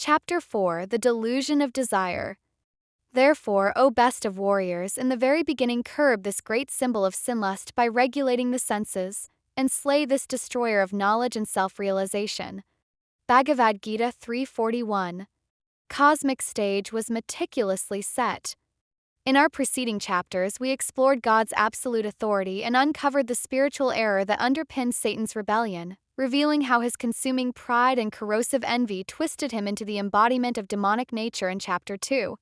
Chapter 4: The Delusion of Desire. Therefore, O best of warriors, in the very beginning curb this great symbol of sinlust by regulating the senses, and slay this destroyer of knowledge and self-realization. Bhagavad Gita 3:41. Cosmic stage was meticulously set. In our preceding chapters, we explored God's absolute authority and uncovered the spiritual error that underpinned Satan's rebellion, revealing how his consuming pride and corrosive envy twisted him into the embodiment of demonic nature in Chapter 2.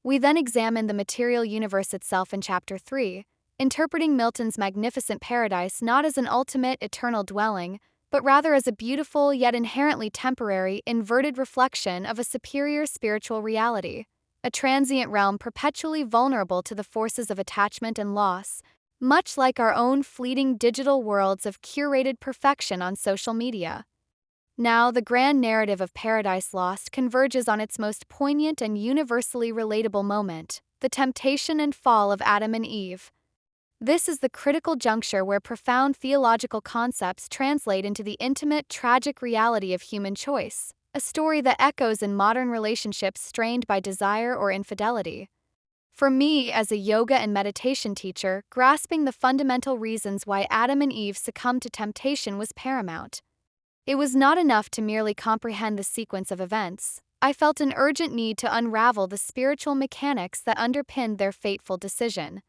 We then examined the material universe itself in Chapter 3, interpreting Milton's magnificent paradise not as an ultimate, eternal dwelling, but rather as a beautiful yet inherently temporary, inverted reflection of a superior spiritual reality, a transient realm perpetually vulnerable to the forces of attachment and loss, much like our own fleeting digital worlds of curated perfection on social media. Now, the grand narrative of Paradise Lost converges on its most poignant and universally relatable moment, the temptation and fall of Adam and Eve. This is the critical juncture where profound theological concepts translate into the intimate, tragic reality of human choice, a story that echoes in modern relationships strained by desire or infidelity. For me, as a yoga and meditation teacher, grasping the fundamental reasons why Adam and Eve succumbed to temptation was paramount. It was not enough to merely comprehend the sequence of events. I felt an urgent need to unravel the spiritual mechanics that underpinned their fateful decision.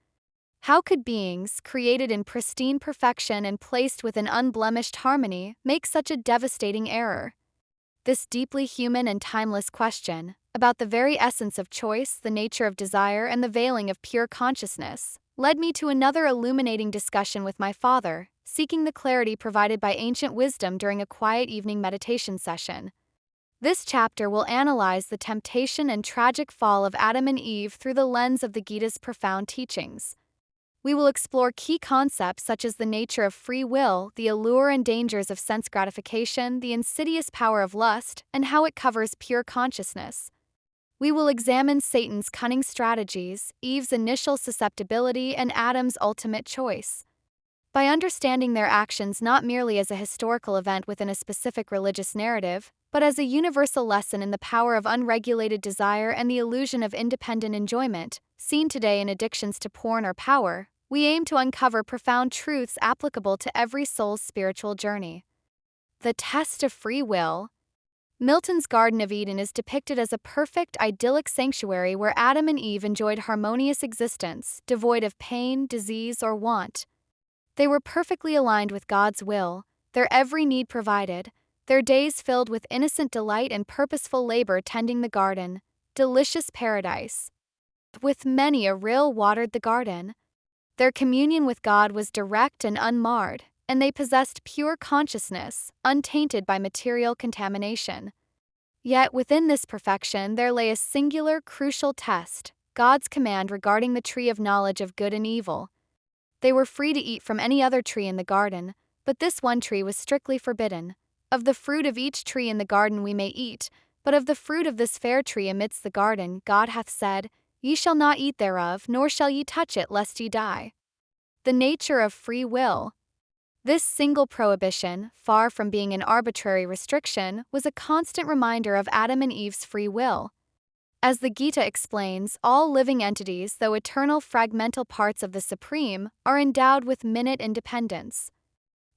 How could beings, created in pristine perfection and placed within unblemished harmony, make such a devastating error? This deeply human and timeless question, about the very essence of choice, the nature of desire, and the veiling of pure consciousness, led me to another illuminating discussion with my father, seeking the clarity provided by ancient wisdom during a quiet evening meditation session. This chapter will analyze the temptation and tragic fall of Adam and Eve through the lens of the Gita's profound teachings. We will explore key concepts such as the nature of free will, the allure and dangers of sense gratification, the insidious power of lust, and how it covers pure consciousness. We will examine Satan's cunning strategies, Eve's initial susceptibility, and Adam's ultimate choice. By understanding their actions not merely as a historical event within a specific religious narrative, but as a universal lesson in the power of unregulated desire and the illusion of independent enjoyment, seen today in addictions to porn or power, we aim to uncover profound truths applicable to every soul's spiritual journey. The test of free will. Milton's Garden of Eden is depicted as a perfect, idyllic sanctuary where Adam and Eve enjoyed harmonious existence, devoid of pain, disease, or want. They were perfectly aligned with God's will, their every need provided, their days filled with innocent delight and purposeful labor tending the garden, delicious paradise. With many a rill watered the garden. Their communion with God was direct and unmarred, and they possessed pure consciousness, untainted by material contamination. Yet within this perfection there lay a singular, crucial test, God's command regarding the tree of knowledge of good and evil. They were free to eat from any other tree in the garden, but this one tree was strictly forbidden. Of the fruit of each tree in the garden we may eat, but of the fruit of this fair tree amidst the garden God hath said, Ye shall not eat thereof, nor shall ye touch it, lest ye die. The nature of free will. This single prohibition, far from being an arbitrary restriction, was a constant reminder of Adam and Eve's free will. As the Gita explains, all living entities, though eternal fragmental parts of the Supreme, are endowed with minute independence.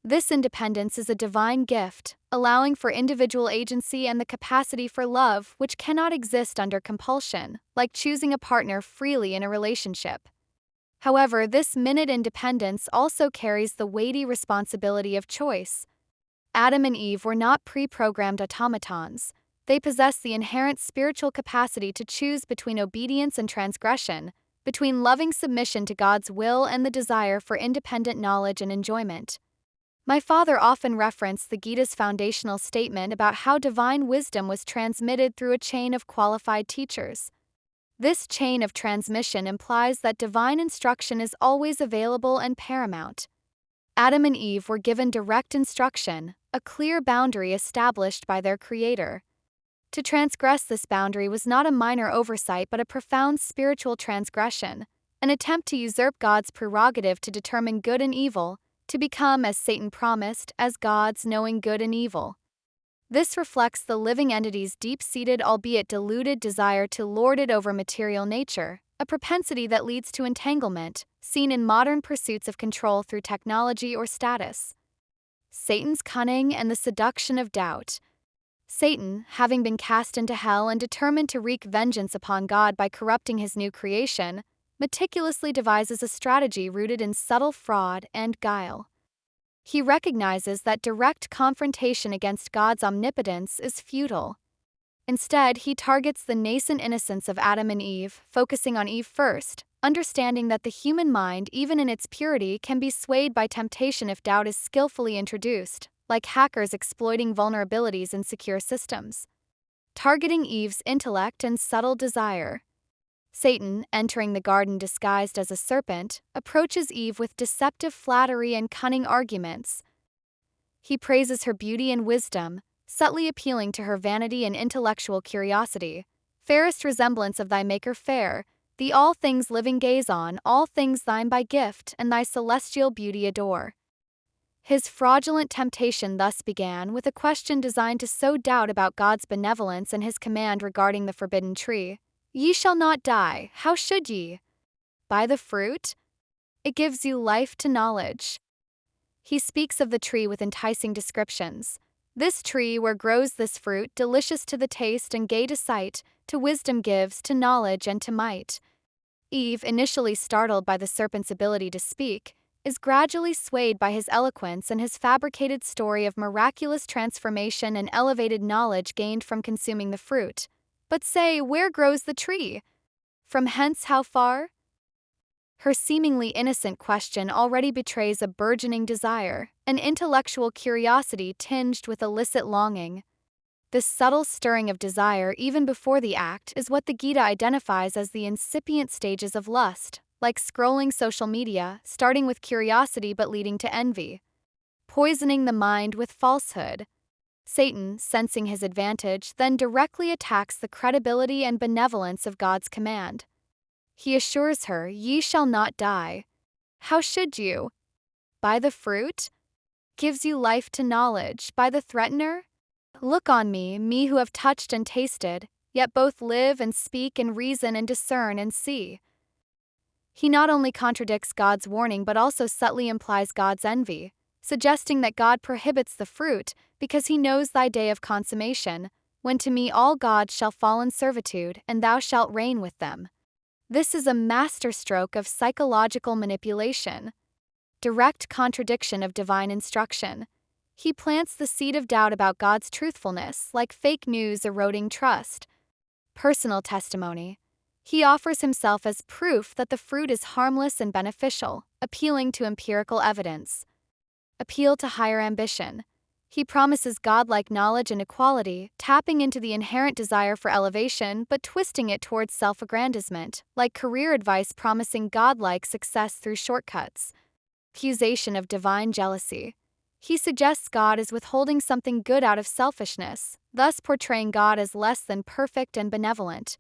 This independence is a divine gift, allowing for individual agency and the capacity for love which cannot exist under compulsion, like choosing a partner freely in a relationship. However, this minute independence also carries the weighty responsibility of choice. Adam and Eve were not pre-programmed automatons. They possessed the inherent spiritual capacity to choose between obedience and transgression, between loving submission to God's will and the desire for independent knowledge and enjoyment. My father often referenced the Gita's foundational statement about how divine wisdom was transmitted through a chain of qualified teachers. This chain of transmission implies that divine instruction is always available and paramount. Adam and Eve were given direct instruction, a clear boundary established by their Creator. To transgress this boundary was not a minor oversight but a profound spiritual transgression, an attempt to usurp God's prerogative to determine good and evil, to become, as Satan promised, as gods knowing good and evil. This reflects the living entity's deep-seated, albeit diluted, desire to lord it over material nature, a propensity that leads to entanglement, seen in modern pursuits of control through technology or status. Satan's cunning and the seduction of doubt. Satan, having been cast into hell and determined to wreak vengeance upon God by corrupting his new creation, meticulously devises a strategy rooted in subtle fraud and guile. He recognizes that direct confrontation against God's omnipotence is futile. Instead, he targets the nascent innocence of Adam and Eve, focusing on Eve first, understanding that the human mind, even in its purity, can be swayed by temptation if doubt is skillfully introduced, like hackers exploiting vulnerabilities in secure systems. Targeting Eve's intellect and subtle desire. Satan, entering the garden disguised as a serpent, approaches Eve with deceptive flattery and cunning arguments. He praises her beauty and wisdom, subtly appealing to her vanity and intellectual curiosity. Fairest resemblance of thy Maker fair, thee all things living gaze on, all things thine by gift, and thy celestial beauty adore. His fraudulent temptation thus began with a question designed to sow doubt about God's benevolence and his command regarding the forbidden tree. Ye shall not die, how should ye? By the fruit? It gives you life to knowledge. He speaks of the tree with enticing descriptions. This tree where grows this fruit, delicious to the taste and gay to sight, to wisdom gives, to knowledge and to might. Eve, initially startled by the serpent's ability to speak, is gradually swayed by his eloquence and his fabricated story of miraculous transformation and elevated knowledge gained from consuming the fruit. But say, where grows the tree? From hence how far? Her seemingly innocent question already betrays a burgeoning desire, an intellectual curiosity tinged with illicit longing. This subtle stirring of desire even before the act is what the Gita identifies as the incipient stages of lust, like scrolling social media, starting with curiosity but leading to envy. Poisoning the mind with falsehood. Satan, sensing his advantage, then directly attacks the credibility and benevolence of God's command. He assures her, ye shall not die. How should you? By the fruit? Gives you life to knowledge. By the threatener? Look on me, me who have touched and tasted, yet both live and speak and reason and discern and see. He not only contradicts God's warning but also subtly implies God's envy, suggesting that God prohibits the fruit because he knows thy day of consummation, when to me all gods shall fall in servitude and thou shalt reign with them. This is a masterstroke of psychological manipulation. Direct contradiction of divine instruction. He plants the seed of doubt about God's truthfulness, like fake news eroding trust. Personal testimony. He offers himself as proof that the fruit is harmless and beneficial, appealing to empirical evidence. Appeal to higher ambition. He promises godlike knowledge and equality, tapping into the inherent desire for elevation but twisting it towards self-aggrandizement, like career advice promising godlike success through shortcuts. Accusation of divine jealousy. He suggests God is withholding something good out of selfishness, thus portraying God as less than perfect and benevolent.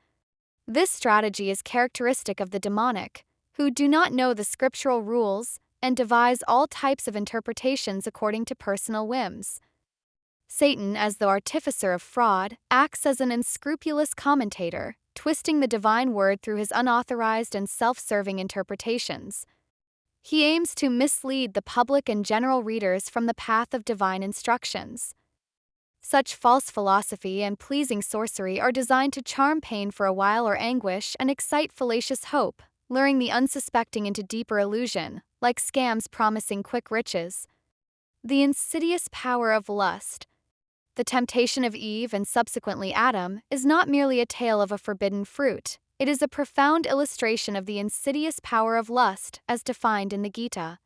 This strategy is characteristic of the demonic, who do not know the scriptural rules and devise all types of interpretations according to personal whims. Satan, as the artificer of fraud, acts as an unscrupulous commentator, twisting the divine word through his unauthorized and self-serving interpretations. He aims to mislead the public and general readers from the path of divine instructions. Such false philosophy and pleasing sorcery are designed to charm pain for a while or anguish and excite fallacious hope, luring the unsuspecting into deeper illusion, like scams promising quick riches. The insidious power of lust. The temptation of Eve and subsequently Adam is not merely a tale of a forbidden fruit, it is a profound illustration of the insidious power of lust as defined in the Gita.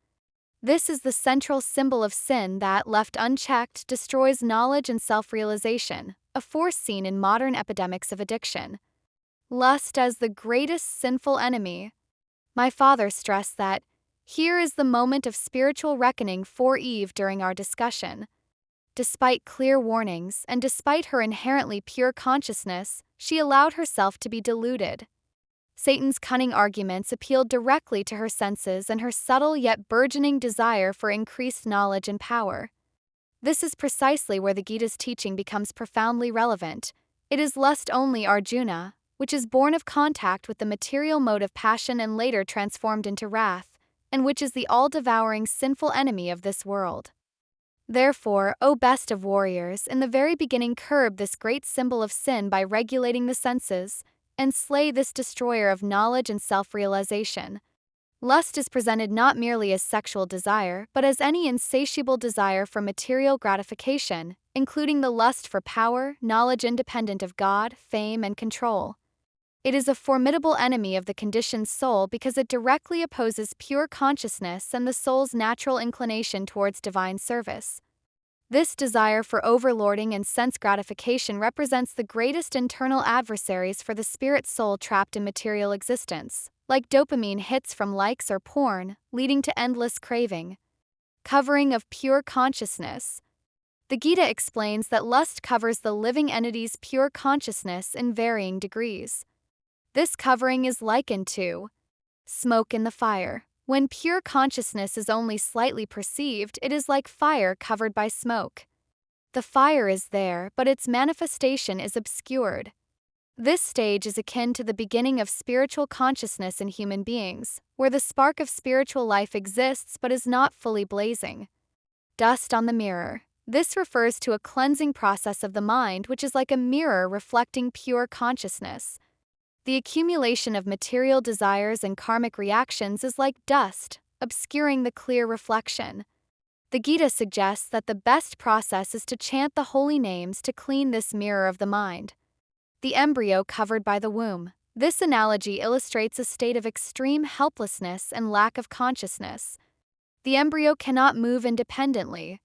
This is the central symbol of sin that, left unchecked, destroys knowledge and self-realization, a force seen in modern epidemics of addiction. Lust as the greatest sinful enemy. My father stressed that, here is the moment of spiritual reckoning for Eve during our discussion. Despite clear warnings and despite her inherently pure consciousness, she allowed herself to be deluded. Satan's cunning arguments appealed directly to her senses and her subtle yet burgeoning desire for increased knowledge and power. This is precisely where the Gita's teaching becomes profoundly relevant. It is lust only, Arjuna, which is born of contact with the material mode of passion and later transformed into wrath, and which is the all-devouring sinful enemy of this world. Therefore, O best of warriors, in the very beginning curb this great symbol of sin by regulating the senses, and slay this destroyer of knowledge and self-realization. Lust is presented not merely as sexual desire, but as any insatiable desire for material gratification, including the lust for power, knowledge independent of God, fame, and control. It is a formidable enemy of the conditioned soul because it directly opposes pure consciousness and the soul's natural inclination towards divine service. This desire for overlording and sense gratification represents the greatest internal adversaries for the spirit soul trapped in material existence, like dopamine hits from likes or porn, leading to endless craving. Covering of pure consciousness. The Gita explains that lust covers the living entity's pure consciousness in varying degrees. This covering is likened to smoke in the fire. When pure consciousness is only slightly perceived, it is like fire covered by smoke. The fire is there, but its manifestation is obscured. This stage is akin to the beginning of spiritual consciousness in human beings, where the spark of spiritual life exists but is not fully blazing. Dust on the mirror. This refers to a cleansing process of the mind which is like a mirror reflecting pure consciousness. The accumulation of material desires and karmic reactions is like dust, obscuring the clear reflection. The Gita suggests that the best process is to chant the holy names to clean this mirror of the mind. The embryo covered by the womb. This analogy illustrates a state of extreme helplessness and lack of consciousness. The embryo cannot move independently.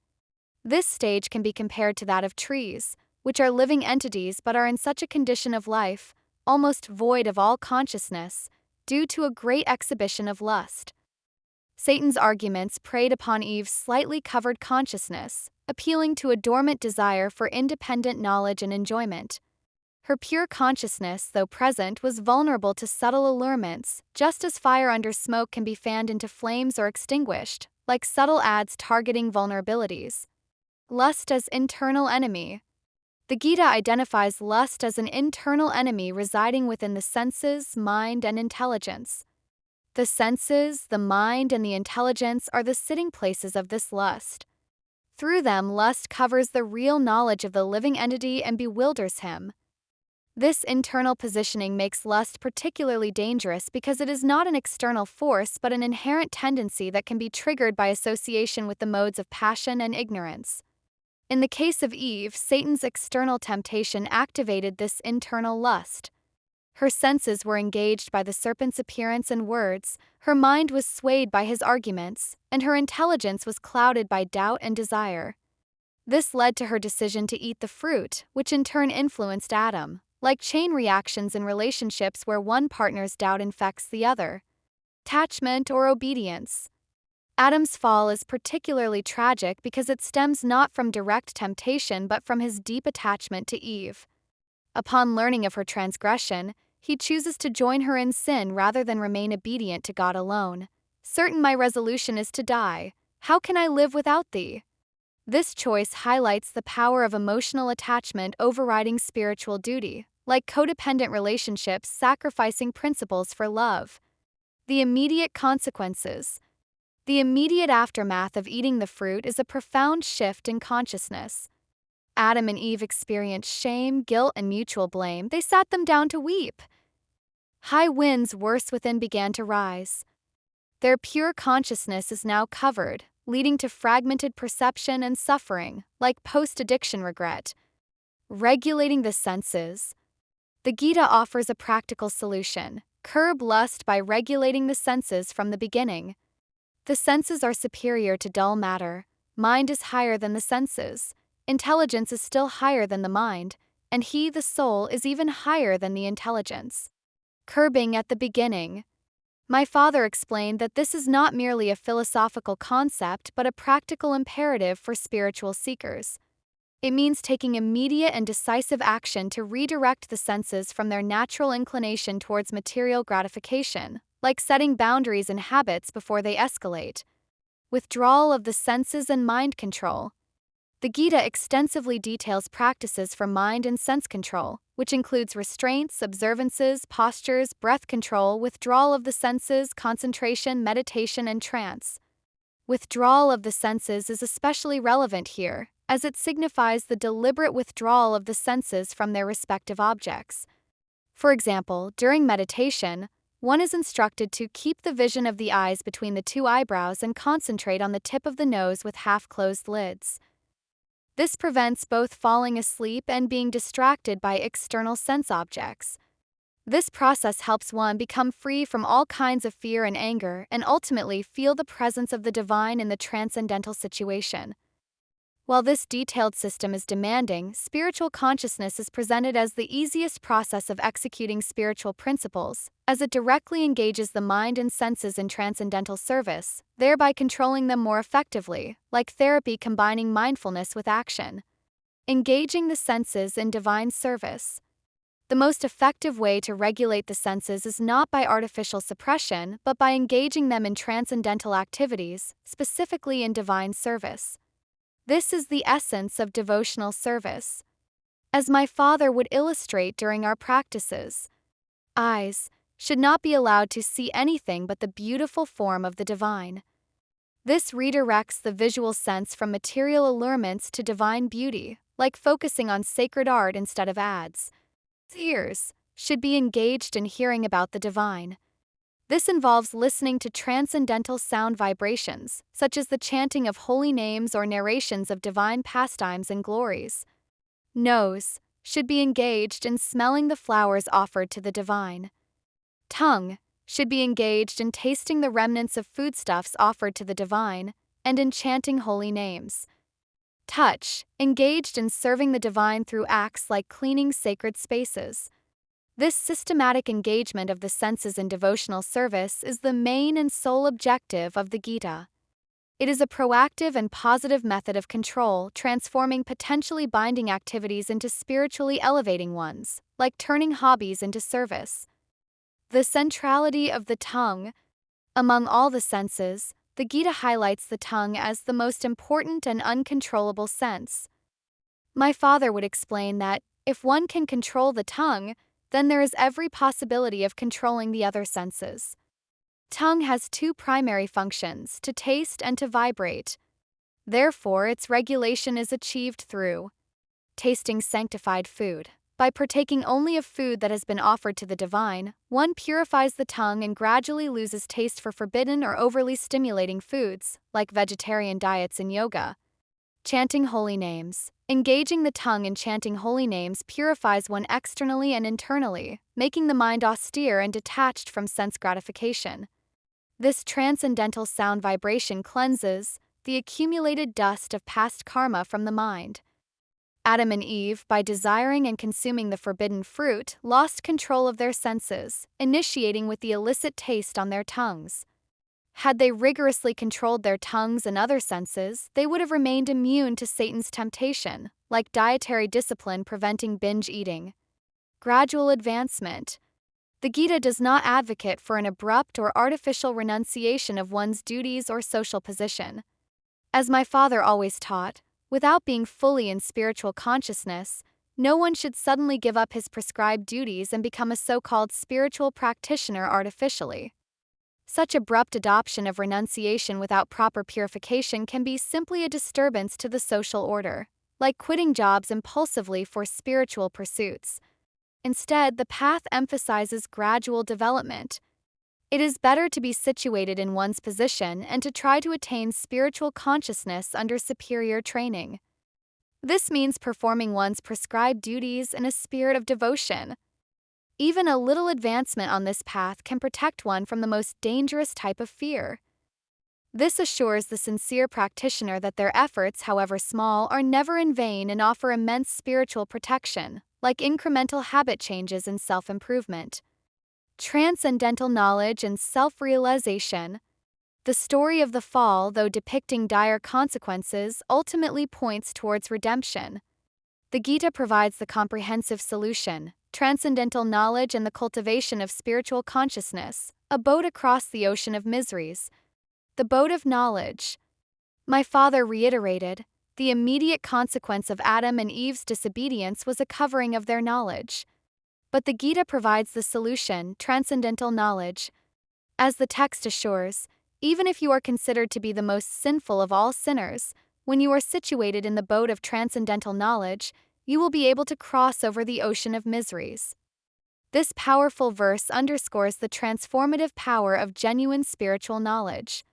This stage can be compared to that of trees, which are living entities but are in such a condition of life, almost void of all consciousness, due to a great exhibition of lust. Satan's arguments preyed upon Eve's slightly covered consciousness, appealing to a dormant desire for independent knowledge and enjoyment. Her pure consciousness, though present, was vulnerable to subtle allurements, just as fire under smoke can be fanned into flames or extinguished, like subtle ads targeting vulnerabilities. Lust as internal enemy. The Gita identifies lust as an internal enemy residing within the senses, mind, and intelligence. The senses, the mind, and the intelligence are the sitting places of this lust. Through them, lust covers the real knowledge of the living entity and bewilders him. This internal positioning makes lust particularly dangerous because it is not an external force but an inherent tendency that can be triggered by association with the modes of passion and ignorance. In the case of Eve, Satan's external temptation activated this internal lust. Her senses were engaged by the serpent's appearance and words, her mind was swayed by his arguments, and her intelligence was clouded by doubt and desire. This led to her decision to eat the fruit, which in turn influenced Adam, like chain reactions in relationships where one partner's doubt infects the other. Attachment or obedience. Adam's fall is particularly tragic because it stems not from direct temptation but from his deep attachment to Eve. Upon learning of her transgression, he chooses to join her in sin rather than remain obedient to God alone. Certain my resolution is to die. How can I live without thee? This choice highlights the power of emotional attachment overriding spiritual duty, like codependent relationships sacrificing principles for love. The immediate consequences. The immediate aftermath of eating the fruit is a profound shift in consciousness. Adam and Eve experienced shame, guilt, and mutual blame. They sat them down to weep. High winds worse within began to rise. Their pure consciousness is now covered, leading to fragmented perception and suffering, like post-addiction regret. Regulating the senses. The Gita offers a practical solution. Curb lust by regulating the senses from the beginning. The senses are superior to dull matter. Mind is higher than the senses. Intelligence is still higher than the mind, and he, the soul, is even higher than the intelligence. Curbing at the beginning. My father explained that this is not merely a philosophical concept but a practical imperative for spiritual seekers. It means taking immediate and decisive action to redirect the senses from their natural inclination towards material gratification, like setting boundaries and habits before they escalate. Withdrawal of the senses and mind control. The Gita extensively details practices for mind and sense control, which includes restraints, observances, postures, breath control, withdrawal of the senses, concentration, meditation, and trance. Withdrawal of the senses is especially relevant here, as it signifies the deliberate withdrawal of the senses from their respective objects. For example, during meditation, one is instructed to keep the vision of the eyes between the two eyebrows and concentrate on the tip of the nose with half-closed lids. This prevents both falling asleep and being distracted by external sense objects. This process helps one become free from all kinds of fear and anger and ultimately feel the presence of the divine in the transcendental situation. While this detailed system is demanding, spiritual consciousness is presented as the easiest process of executing spiritual principles, as it directly engages the mind and senses in transcendental service, thereby controlling them more effectively, like therapy combining mindfulness with action. Engaging the senses in divine service. The most effective way to regulate the senses is not by artificial suppression, but by engaging them in transcendental activities, specifically in divine service. This is the essence of devotional service. As my father would illustrate during our practices, eyes should not be allowed to see anything but the beautiful form of the divine. This redirects the visual sense from material allurements to divine beauty, like focusing on sacred art instead of ads. Ears should be engaged in hearing about the divine. This involves listening to transcendental sound vibrations, such as the chanting of holy names or narrations of divine pastimes and glories. Nose should be engaged in smelling the flowers offered to the divine. Tongue should be engaged in tasting the remnants of foodstuffs offered to the divine, and in chanting holy names. Touch engaged in serving the divine through acts like cleaning sacred spaces. This systematic engagement of the senses in devotional service is the main and sole objective of the Gita. It is a proactive and positive method of control, transforming potentially binding activities into spiritually elevating ones, like turning hobbies into service. The centrality of the tongue. Among all the senses, the Gita highlights the tongue as the most important and uncontrollable sense. My father would explain that, if one can control the tongue, then there is every possibility of controlling the other senses. Tongue has two primary functions, to taste and to vibrate. Therefore, its regulation is achieved through tasting sanctified food. By partaking only of food that has been offered to the divine, one purifies the tongue and gradually loses taste for forbidden or overly stimulating foods, like vegetarian diets and yoga. Chanting holy names. Engaging the tongue in chanting holy names purifies one externally and internally, making the mind austere and detached from sense gratification. This transcendental sound vibration cleanses the accumulated dust of past karma from the mind. Adam and Eve, by desiring and consuming the forbidden fruit, lost control of their senses, initiating with the illicit taste on their tongues. Had they rigorously controlled their tongues and other senses, they would have remained immune to Satan's temptation, like dietary discipline preventing binge eating. Gradual advancement. The Gita does not advocate for an abrupt or artificial renunciation of one's duties or social position. As my father always taught, without being fully in spiritual consciousness, no one should suddenly give up his prescribed duties and become a so-called spiritual practitioner artificially. Such abrupt adoption of renunciation without proper purification can be simply a disturbance to the social order, like quitting jobs impulsively for spiritual pursuits. Instead, the path emphasizes gradual development. It is better to be situated in one's position and to try to attain spiritual consciousness under superior training. This means performing one's prescribed duties in a spirit of devotion. Even a little advancement on this path can protect one from the most dangerous type of fear. This assures the sincere practitioner that their efforts, however small, are never in vain and offer immense spiritual protection, like incremental habit changes and self-improvement. Transcendental knowledge and self-realization. The story of the fall, though depicting dire consequences, ultimately points towards redemption. The Gita provides the comprehensive solution: transcendental knowledge and the cultivation of spiritual consciousness, a boat across the ocean of miseries. The boat of knowledge. My father reiterated, The immediate consequence of Adam and Eve's disobedience was a covering of their knowledge. But the Gita provides the solution: transcendental knowledge. As the text assures, even if you are considered to be the most sinful of all sinners, when you are situated in the boat of transcendental knowledge, you will be able to cross over the ocean of miseries. This powerful verse underscores the transformative power of genuine spiritual knowledge.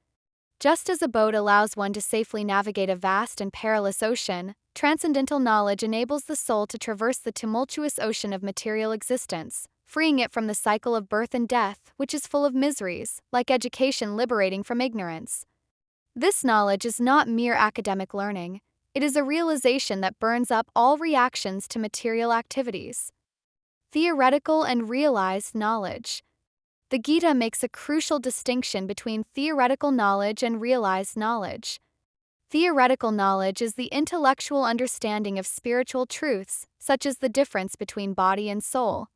Just as a boat allows one to safely navigate a vast and perilous ocean, transcendental knowledge enables the soul to traverse the tumultuous ocean of material existence, freeing it from the cycle of birth and death, which is full of miseries, like education liberating from ignorance. This knowledge is not mere academic learning, it is a realization that burns up all reactions to material activities. Theoretical and realized knowledge. The Gita makes a crucial distinction between theoretical knowledge and realized knowledge. Theoretical knowledge is the intellectual understanding of spiritual truths, such as the difference between body and soul.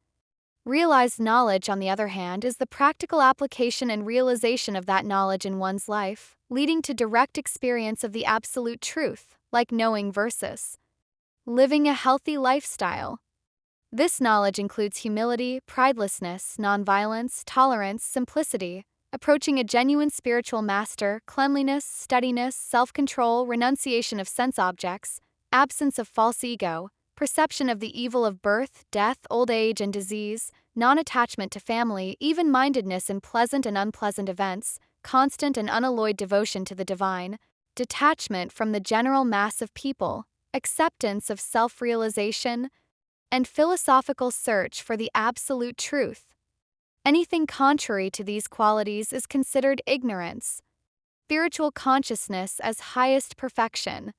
Realized knowledge, on the other hand, is the practical application and realization of that knowledge in one's life, leading to direct experience of the absolute truth, like knowing versus living a healthy lifestyle. This knowledge includes humility, pridelessness, nonviolence, tolerance, simplicity, approaching a genuine spiritual master, cleanliness, steadiness, self-control, renunciation of sense objects, absence of false ego, perception of the evil of birth, death, old age, and disease, non-attachment to family, even-mindedness in pleasant and unpleasant events, constant and unalloyed devotion to the divine, detachment from the general mass of people, acceptance of self-realization, and philosophical search for the absolute truth. Anything contrary to these qualities is considered ignorance. Spiritual consciousness as highest perfection.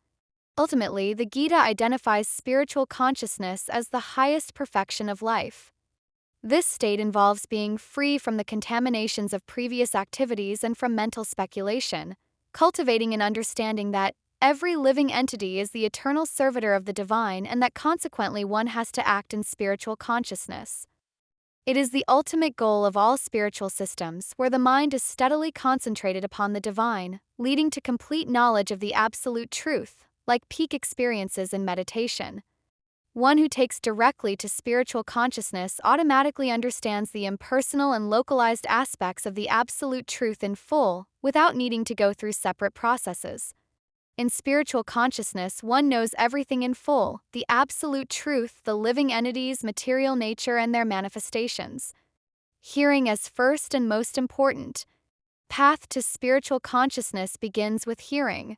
Ultimately, the Gita identifies spiritual consciousness as the highest perfection of life. This state involves being free from the contaminations of previous activities and from mental speculation, cultivating an understanding that every living entity is the eternal servitor of the divine and that consequently one has to act in spiritual consciousness. It is the ultimate goal of all spiritual systems, where the mind is steadily concentrated upon the divine, leading to complete knowledge of the absolute truth, like peak experiences in meditation. One who takes directly to spiritual consciousness automatically understands the impersonal and localized aspects of the absolute truth in full, without needing to go through separate processes. In spiritual consciousness, one knows everything in full: the absolute truth, the living entities, material nature, and their manifestations. Hearing as first and most important. Path to spiritual consciousness begins with hearing.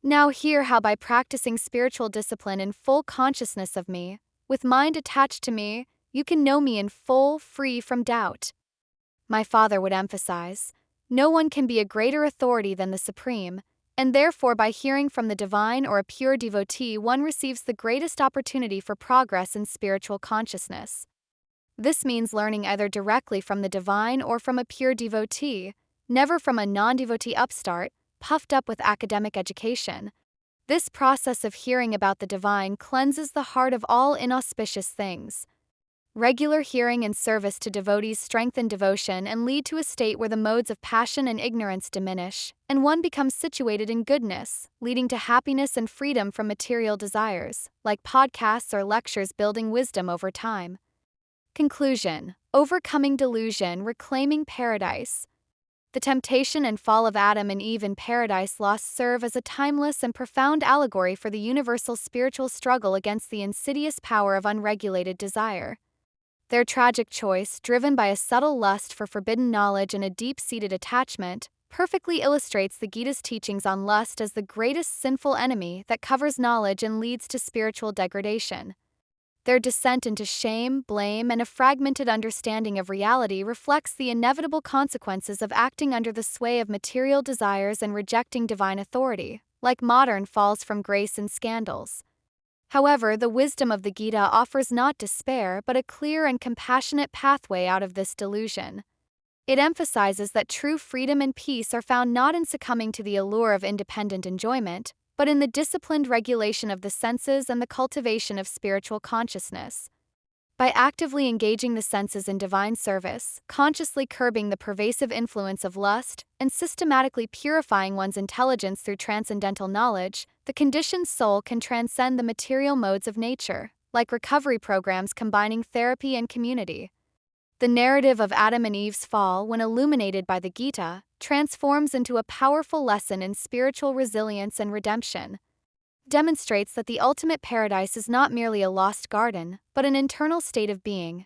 Now hear how, by practicing spiritual discipline in full consciousness of me, with mind attached to me, you can know me in full, free from doubt. My father would emphasize, no one can be a greater authority than the Supreme, and therefore by hearing from the divine or a pure devotee one receives the greatest opportunity for progress in spiritual consciousness. This means learning either directly from the divine or from a pure devotee, never from a non-devotee upstart, puffed up with academic education. This process of hearing about the divine cleanses the heart of all inauspicious things. Regular hearing and service to devotees strengthen devotion and lead to a state where the modes of passion and ignorance diminish, and one becomes situated in goodness, leading to happiness and freedom from material desires, like podcasts or lectures building wisdom over time. Conclusion: overcoming delusion, reclaiming paradise. The temptation and fall of Adam and Eve in paradise lost serve as a timeless and profound allegory for the universal spiritual struggle against the insidious power of unregulated desire. Their tragic choice, driven by a subtle lust for forbidden knowledge and a deep-seated attachment, perfectly illustrates the Gita's teachings on lust as the greatest sinful enemy that covers knowledge and leads to spiritual degradation. Their descent into shame, blame, and a fragmented understanding of reality reflects the inevitable consequences of acting under the sway of material desires and rejecting divine authority, like modern falls from grace and scandals. However, the wisdom of the Gita offers not despair but a clear and compassionate pathway out of this delusion. It emphasizes that true freedom and peace are found not in succumbing to the allure of independent enjoyment, but in the disciplined regulation of the senses and the cultivation of spiritual consciousness. By actively engaging the senses in divine service, consciously curbing the pervasive influence of lust, and systematically purifying one's intelligence through transcendental knowledge, the conditioned soul can transcend the material modes of nature, like recovery programs combining therapy and community. The narrative of Adam and Eve's fall, when illuminated by the Gita, transforms into a powerful lesson in spiritual resilience and redemption. Demonstrates that the ultimate paradise is not merely a lost garden, but an internal state of being,